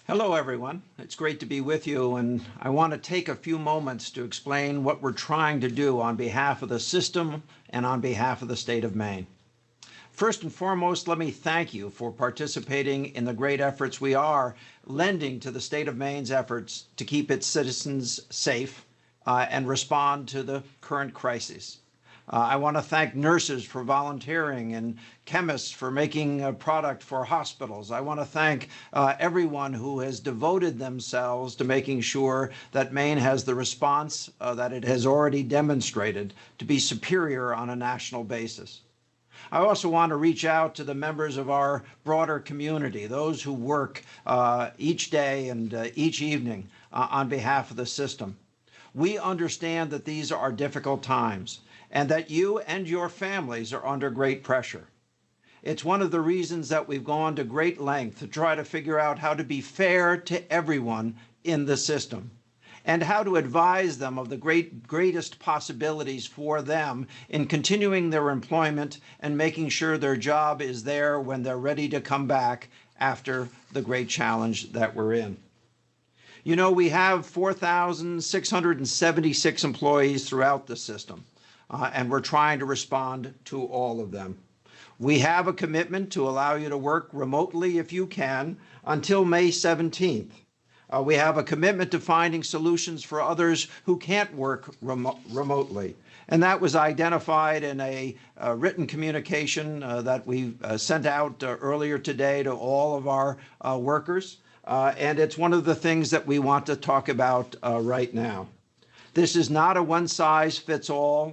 Hello, everyone. It's great to be with you, and I want to take a few moments to explain what we're trying to do on behalf of the system and on behalf of the state of Maine. First and foremost, let me thank you for participating in the great efforts we are lending to the state of Maine's efforts to keep its citizens safe and respond to the current crisis. I want to thank nurses for volunteering and chemists for making a product for hospitals. I want to thank everyone who has devoted themselves to making sure that Maine has the response that it has already demonstrated to be superior on a national basis. I also want to reach out to the members of our broader community, those who work each day and each evening on behalf of the system. We understand that these are difficult times, and that you and your families are under great pressure. It's one of the reasons that we've gone to great length to try to figure out how to be fair to everyone in the system and how to advise them of the greatest possibilities for them in continuing their employment and making sure their job is there when they're ready to come back after the great challenge that we're in. You know, we have 4,676 employees throughout the system. And we're trying to respond to all of them. We have a commitment to allow you to work remotely if you can until May 17th. We have a commitment to finding solutions for others who can't work remotely. And that was identified in a written communication that we sent out earlier today to all of our workers. And it's one of the things that we want to talk about right now. This is not a one-size-fits-all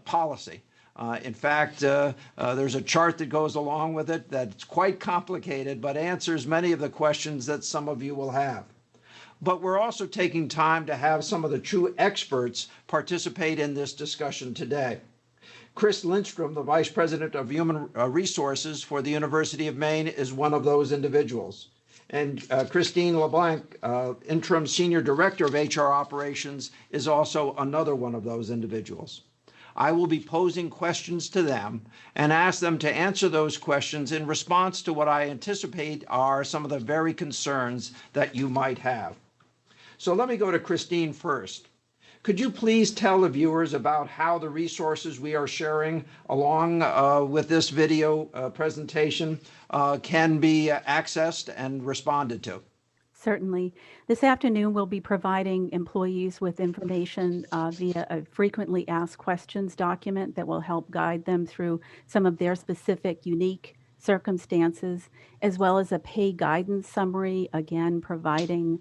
policy. In fact, there's a chart that goes along with it that's quite complicated, but answers many of the questions that some of you will have. But we're also taking time to have some of the true experts participate in this discussion today. Chris Lindstrom, the Vice President of Human Resources for the University of Maine, is one of those individuals. And Christine LeBlanc, Interim Senior Director of HR Operations, is also another one of those individuals. I will be posing questions to them and ask them to answer those questions in response to what I anticipate are some of the very concerns that you might have. So let me go to Christine first. Could you please tell the viewers about how the resources we are sharing along with this video presentation can be accessed and responded to? Certainly. This afternoon, we'll be providing employees with information via a frequently asked questions document that will help guide them through some of their specific unique circumstances, as well as a pay guidance summary, again, providing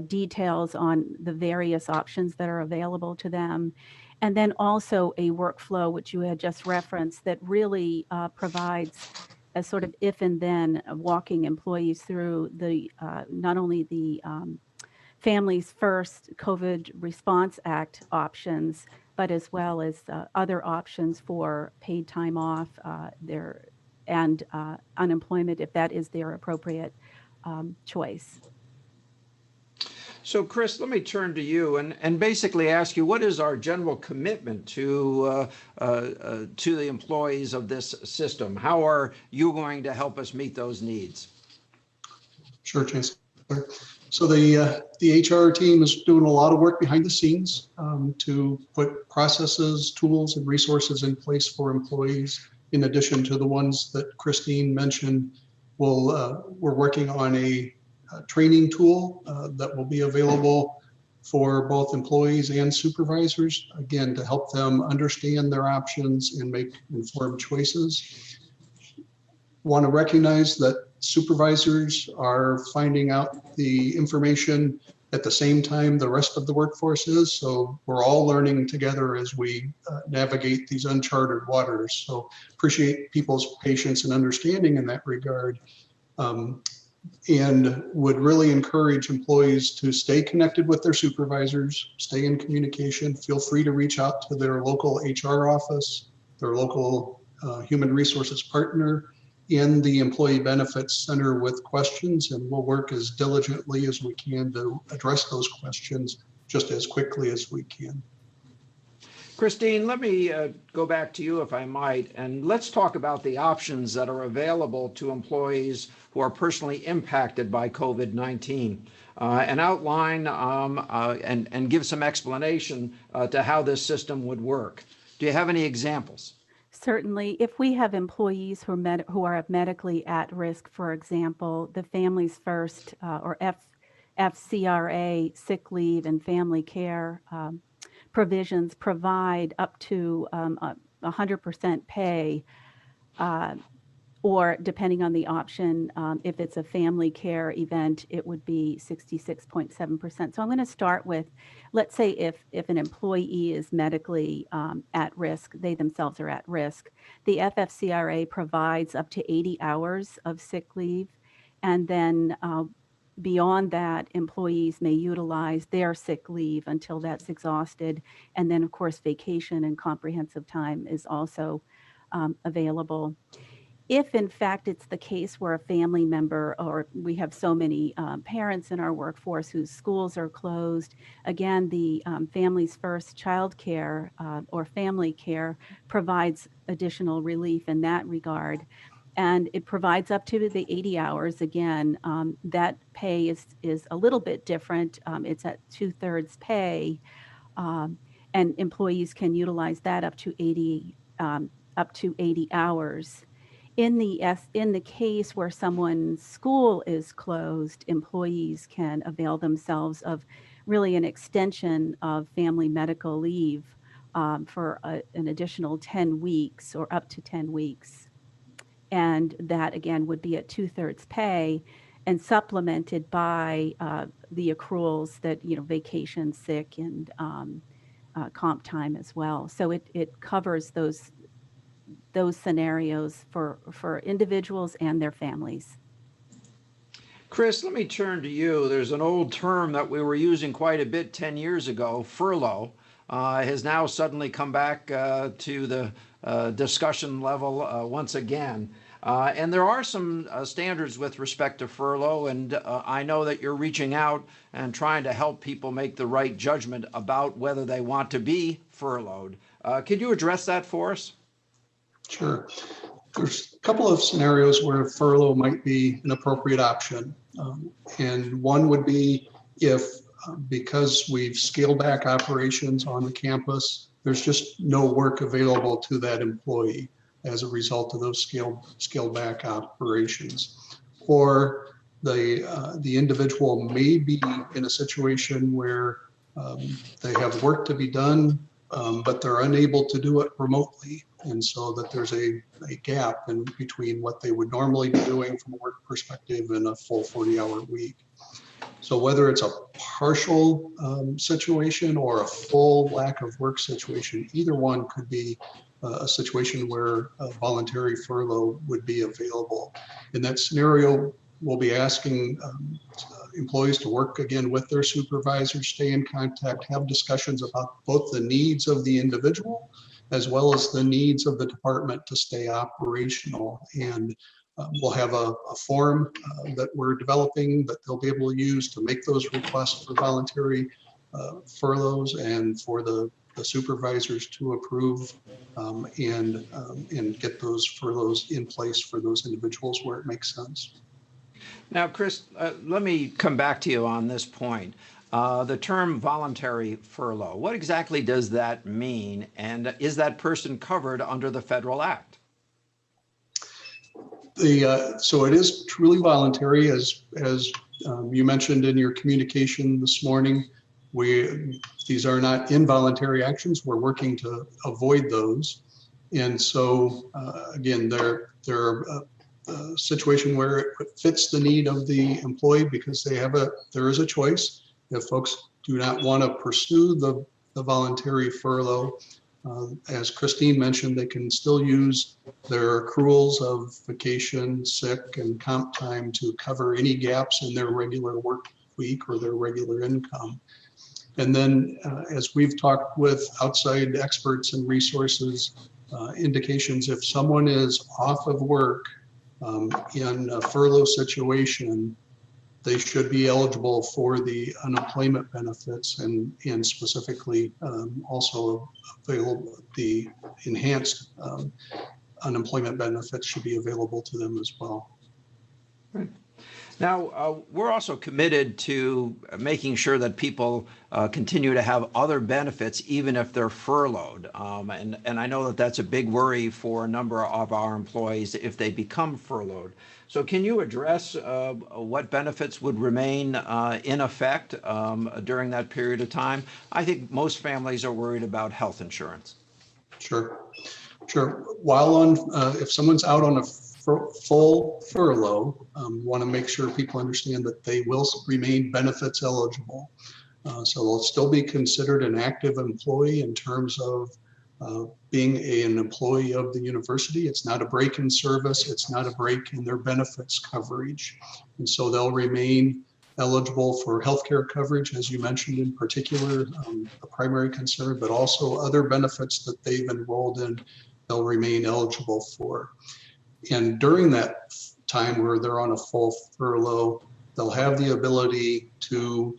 details on the various options that are available to them. And then also a workflow, which you had just referenced, that really provides a sort of if and then walking employees through the not only the Families First COVID Response Act options, but as well as other options for paid time off and unemployment if that is their appropriate choice. So, Chris, let me turn to you and basically ask you, what is our general commitment to the employees of this system? How are you going to help us meet those needs? Sure, Chancellor. So the HR team is doing a lot of work behind the scenes to put processes, tools, and resources in place for employees. In addition to the ones that Christine mentioned, we're working on a training tool that will be available for both employees and supervisors, again, to help them understand their options and make informed choices. Want to recognize that supervisors are finding out the information at the same time the rest of the workforce is, so we're all learning together as we navigate these uncharted waters. So appreciate people's patience and understanding in that regard. And would really encourage employees to stay connected with their supervisors, stay in communication, feel free to reach out to their local HR office, their local human resources partner, in the Employee Benefits Center with questions, and we'll work as diligently as we can to address those questions just as quickly as we can. Christine, let me go back to you if I might, and let's talk about the options that are available to employees who are personally impacted by COVID-19 and outline and give some explanation to how this system would work. Do you have any examples? Certainly, if we have employees who are medically at risk, for example, the Families First or FCRA sick leave and family care provisions provide up to 100% pay, or depending on the option, if it's a family care event, it would be 66.7%. So I'm going to start with, let's say if an employee is medically at risk, they themselves are at risk, the FFCRA provides up to 80 hours of sick leave, and then beyond that, employees may utilize their sick leave until that's exhausted. And then, of course, vacation and comprehensive time is also available. If, in fact, it's the case where a family member, or we have so many parents in our workforce whose schools are closed, again, the Families First child care or family care provides additional relief in that regard. And it provides up to the 80 hours. Again, that pay is a little bit different. It's at 2/3 pay, and employees can utilize that up to 80 hours. In the case where someone's school is closed, employees can avail themselves of really an extension of family medical leave for an additional 10 weeks or up to 10 weeks. And that, again, would be at 2/3 pay and supplemented by the accruals that, vacation, sick, and comp time as well. So it covers those scenarios for individuals and their families. Chris, let me turn to you. There's an old term that we were using quite a bit 10 years ago, furlough, has now suddenly come back to the discussion level once again. And there are some standards with respect to furlough, and I know that you're reaching out and trying to help people make the right judgment about whether they want to be furloughed. Could you address that for us? Sure. There's a couple of scenarios where furlough might be an appropriate option. And one would be if, because we've scaled back operations on the campus, there's just no work available to that employee as a result of those scaled back operations. Or the individual may be in a situation where they have work to be done, but they're unable to do it remotely. And so that there's a gap in between what they would normally be doing from a work perspective and a full 40-hour week. So whether it's a partial situation or a full lack of work situation, either one could be a situation where a voluntary furlough would be available. In that scenario, we'll be asking employees to work again with their supervisors, stay in contact, have discussions about both the needs of the individual as well as the needs of the department to stay operational. And we'll have a form that we're developing that they'll be able to use to make those requests for voluntary furloughs and for the supervisors to approve and get those furloughs in place for those individuals where it makes sense. Now, Chris, let me come back to you on this point. The term voluntary furlough, what exactly does that mean? And is that person covered under the federal act? So it is truly voluntary, as you mentioned in your communication this morning. These are not involuntary actions. We're working to avoid those. And so again, they're a situation where it fits the need of the employee because there is a choice. If folks do not want to pursue the voluntary furlough, as Christine mentioned, they can still use their accruals of vacation, sick, and comp time to cover any gaps in their regular work week or their regular income. And then as we've talked with outside experts and resources, indications if someone is off of work in a furlough situation, they should be eligible for the unemployment benefits, and specifically also available, the enhanced unemployment benefits should be available to them as well. Right. Now, we're also committed to making sure that people continue to have other benefits, even if they're furloughed. And I know that that's a big worry for a number of our employees if they become furloughed. So can you address what benefits would remain in effect during that period of time? I think most families are worried about health insurance. Sure. While on, if someone's out on a full furlough, want to make sure people understand that they will remain benefits eligible. So they'll still be considered an active employee in terms of being an employee of the university. It's not a break in service. It's not a break in their benefits coverage. And so they'll remain eligible for healthcare coverage, as you mentioned, in particular, a primary concern, but also other benefits that they've enrolled in, they'll remain eligible for. And during that time where they're on a full furlough, they'll have the ability to,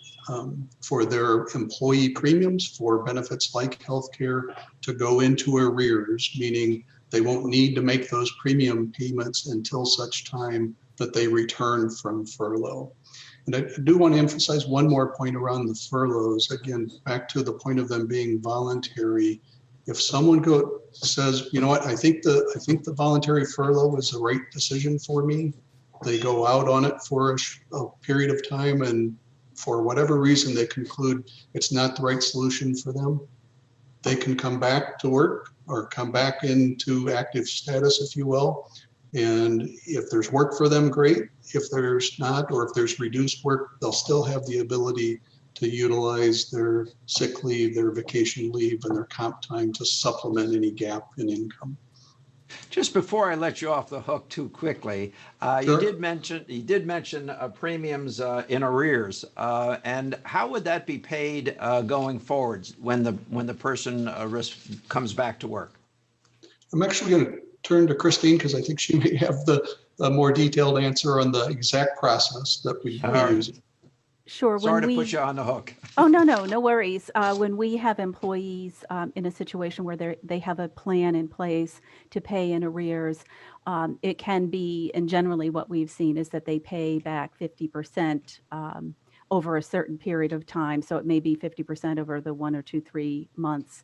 for their employee premiums for benefits like healthcare, to go into arrears, meaning they won't need to make those premium payments until such time that they return from furlough. And I do want to emphasize one more point around the furloughs. Again, back to the point of them being voluntary. If someone says, you know what, I think the voluntary furlough is the right decision for me, they go out on it for a period of time, and for whatever reason they conclude it's not the right solution for them, they can come back to work or come back into active status, if you will. And if there's work for them, great. If there's not, or if there's reduced work, they'll still have the ability to utilize their sick leave, their vacation leave, and their comp time to supplement any gap in income. Just before I let you off the hook too quickly, Sure. you did mention premiums in arrears, and how would that be paid going forwards when the person comes back to work? I'm actually going to turn to Christine because I think she may have the more detailed answer on the exact process that we use. Sure. Sorry to put you on the hook. Oh, no worries. When we have employees in a situation where they have a plan in place to pay in arrears, it can be, and generally what we've seen is that they pay back 50% over a certain period of time. So it may be 50% over the 1 or 2, 3 months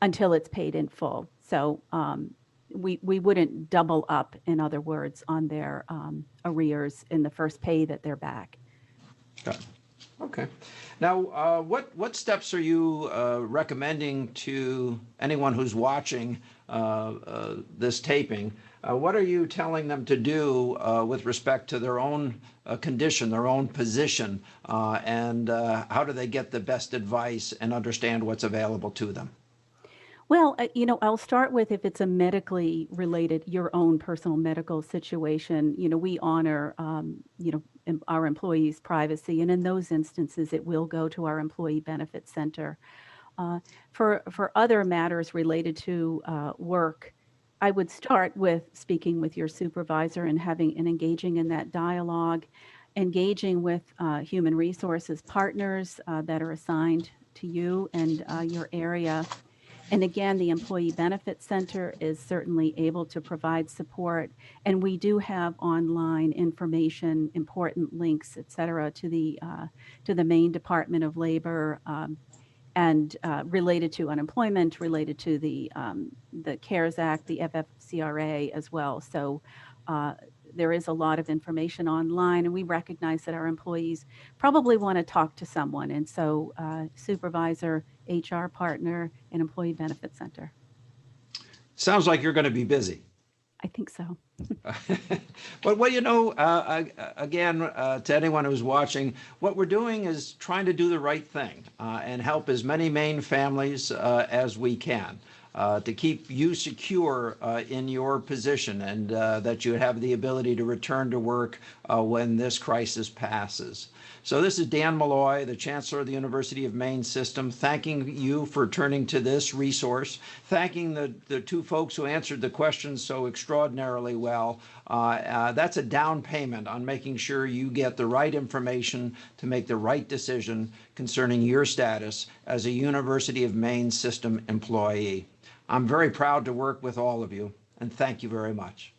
until it's paid in full. So we wouldn't double up, in other words, on their arrears in the first pay that they're back. Okay. Now, what steps are you recommending to anyone who's watching this taping? What are you telling them to do with respect to their own condition, their own position, and how do they get the best advice and understand what's available to them? Well, I'll start with, if it's a medically related, your own personal medical situation, we honor, our employees' privacy. And in those instances, it will go to our Employee Benefit Center. For other matters related to work, I would start with speaking with your supervisor and engaging in that dialogue, engaging with human resources partners that are assigned to you and your area. And again, the Employee Benefit Center is certainly able to provide support. And we do have online information, important links, et cetera, to the Maine Department of Labor and related to unemployment, related to the CARES Act, the FFCRA as well. So there is a lot of information online, and we recognize that our employees probably want to talk to someone. And so supervisor, HR partner, and Employee Benefit Center. Sounds like you're going to be busy. I think so. But again, to anyone who's watching, what we're doing is trying to do the right thing and help as many Maine families as we can. To keep you secure in your position, and that you have the ability to return to work when this crisis passes. So this is Dan Malloy, the Chancellor of the University of Maine System, thanking you for turning to this resource, thanking the two folks who answered the questions so extraordinarily well, That's a down payment on making sure you get the right information to make the right decision concerning your status as a University of Maine System employee. I'm very proud to work with all of you, and thank you very much.